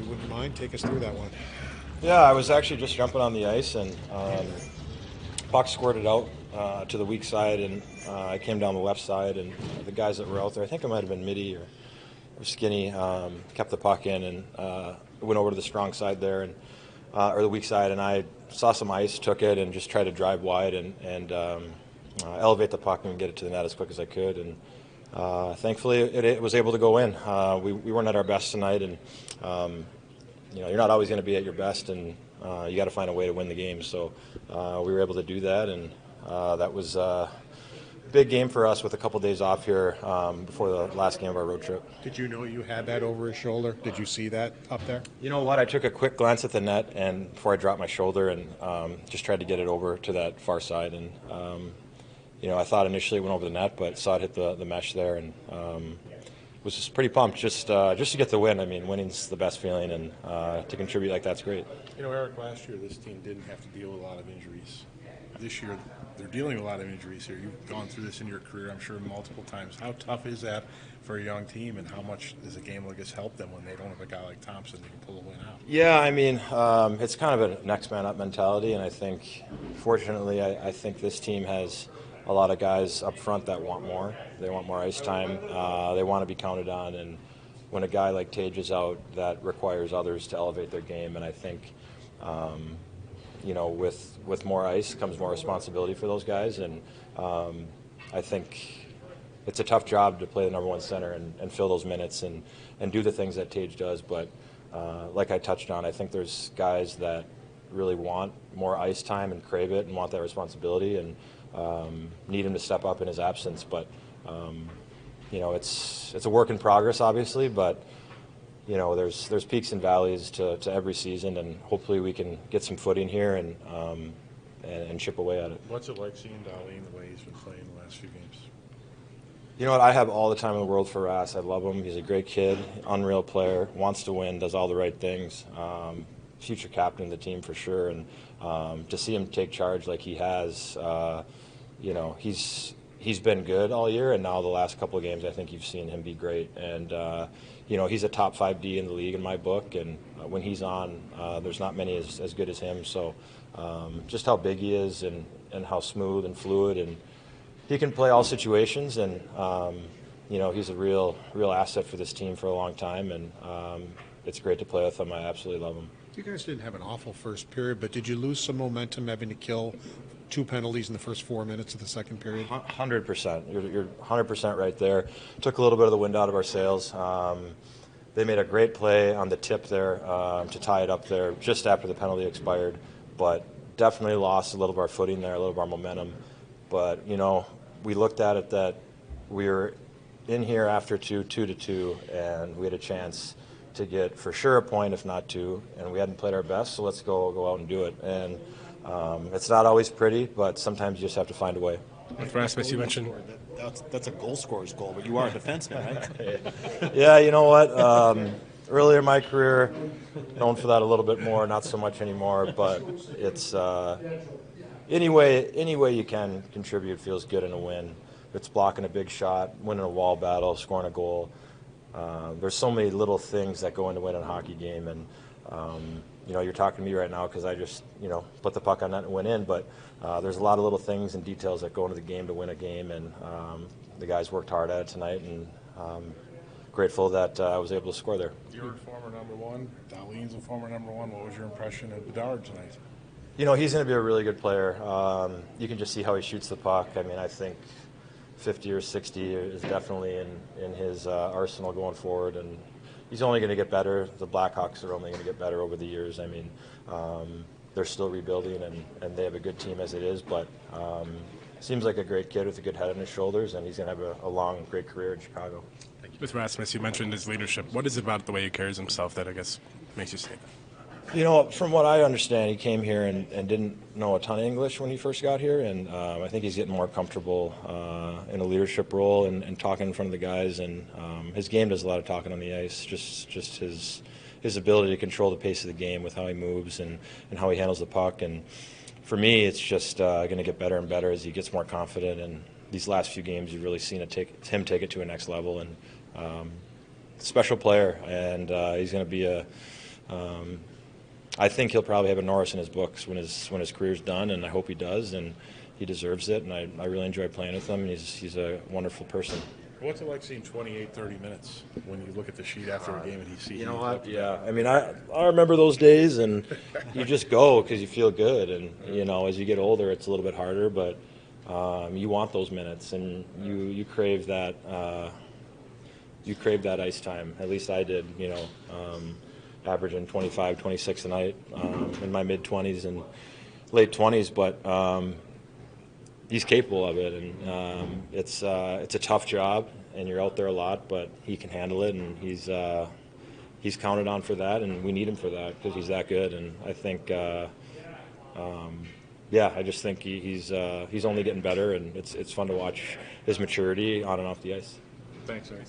you wouldn't mind, take us through that one. Yeah, I was actually just jumping on the ice, and puck squirted out to the weak side, and I came down the left side, and the guys that were out there, I think it might have been Mitty or Skinny, kept the puck in and went over to the strong side there, and or the weak side, and I saw some ice, took it, and just tried to drive wide and elevate the puck and get it to the net as quick as I could, and thankfully it was able to go in. We weren't at our best tonight, and you're not always going to be at your best, and you got to find a way to win the game. So we were able to do that, and that was a big game for us with a couple days off here before the last game of our road trip. Did you know you had that over his shoulder? Did you see that up there? You know what? I took a quick glance at the net and before I dropped my shoulder and just tried to get it over to that far side. And I thought initially it went over the net, but saw it hit the mesh there, and was just pretty pumped just to get the win. I mean, winning's the best feeling, and to contribute like that's great. Erik, last year this team didn't have to deal with a lot of injuries. This year they're dealing with a lot of injuries here. You've gone through this in your career, I'm sure, multiple times. How tough is that for a young team, and how much does a game like this help them when they don't have a guy like Thompson that can pull a win out? Yeah, I mean, it's kind of a next man up mentality, and I think, fortunately, I think this team has a lot of guys up front that want more. They want more ice time. They want to be counted on, and when a guy like Tage is out, that requires others to elevate their game, and I think with more ice comes more responsibility for those guys, and I think it's a tough job to play the number one center and fill those minutes and do the things that Tage does, but like I touched on, I think there's guys that really want more ice time and crave it and want that responsibility and need him to step up in his absence, but it's a work in progress, obviously, but there's peaks and valleys to every season, and hopefully we can get some footing here and chip away at it. What's it like seeing Darlene the way he's been playing the last few games? You know what? I have all the time in the world for Rass. I love him. He's a great kid, unreal player, wants to win, does all the right things. Future captain of the team for sure, and to see him take charge like he has, he's been good all year, and now the last couple of games I think you've seen him be great, and he's a top 5D in the league in my book, and when he's on, there's not many as good as him, so just how big he is and how smooth and fluid, and he can play all situations, and he's a real asset for this team for a long time, and it's great to play with him. I absolutely love him. You guys didn't have an awful first period, but did you lose some momentum having to kill 2 penalties in the first 4 minutes of the second period? 100%. You're 100% right there. Took a little bit of the wind out of our sails. They made a great play on the tip there to tie it up there just after the penalty expired, but definitely lost a little of our footing there, a little of our momentum. But, we looked at it that we were in here after 2-2, and we had a chance to get for sure a point, if not two, and we hadn't played our best, so let's go out and do it. And it's not always pretty, but sometimes you just have to find a way. With Rasmus, you mentioned that's a goal scorer's goal, but you are a defenseman, right? Yeah, you know what? Earlier in my career, known for that a little bit more, not so much anymore, but it's any way you can contribute feels good in a win. If it's blocking a big shot, winning a wall battle, scoring a goal. There's so many little things that go into winning a hockey game, and you're talking to me right now because I just put the puck on net and went in, but there's a lot of little things and details that go into the game to win a game, and the guys worked hard at it tonight, and grateful that I was able to score there. You're a former number one. Darlene's a former number one. What was your impression of Bedard tonight? He's going to be a really good player. You can just see how he shoots the puck. I mean, I think 50 or 60 is definitely in his arsenal going forward, and he's only going to get better. The Blackhawks are only going to get better over the years. I mean, they're still rebuilding, and they have a good team as it is, but seems like a great kid with a good head on his shoulders, and he's going to have a long, great career in Chicago. with Rasmus, you mentioned his leadership. What is it about the way he carries himself that I guess makes you say that? From what I understand, he came here and didn't know a ton of English when he first got here, and I think he's getting more comfortable in a leadership role and talking in front of the guys, and his game does a lot of talking on the ice, just his ability to control the pace of the game with how he moves and how he handles the puck. And for me, it's just going to get better and better as he gets more confident, and these last few games you've really seen him take it to a next level, and special player, and he's going to be a I think he'll probably have a Norris in his books when his career's done, and I hope he does, and he deserves it. And I really enjoy playing with him. He's a wonderful person. What's it like seeing 28, 30 minutes when you look at the sheet after a game and You know what? Yeah, I mean, I remember those days, and you just go because you feel good. And as you get older, it's a little bit harder, but you want those minutes, and you crave that. You crave that ice time. At least I did. Averaging 25, 26 a night in my mid-20s and late 20s, but he's capable of it, and it's a tough job, and you're out there a lot, but he can handle it, and he's counted on for that, and we need him for that because he's that good. And I think, I just think he's only getting better, and it's fun to watch his maturity on and off the ice. Thanks, Erik.